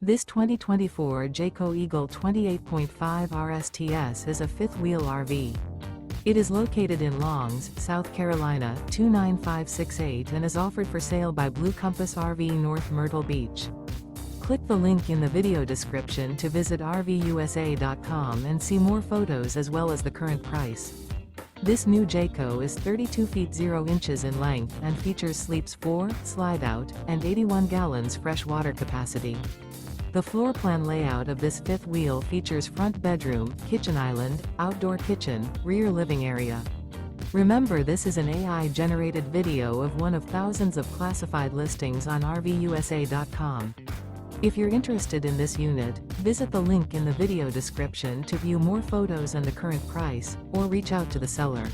This 2024 Jayco Eagle 28.5 RSTS is a fifth-wheel RV. It is located in Longs, South Carolina 29568 and is offered for sale by Blue Compass RV North Myrtle Beach. Click the link in the video description to visit RVUSA.com and see more photos as well as the current price. This new Jayco is 32 feet 0 inches in length and features sleeps 4, slide-out, and 81 gallons fresh water capacity. The floor plan layout of this fifth wheel features front bedroom, kitchen island, outdoor kitchen, rear living area. Remember, this is an AI-generated video of one of thousands of classified listings on RVUSA.com. If you're interested in this unit, visit the link in the video description to view more photos and the current price, or reach out to the seller.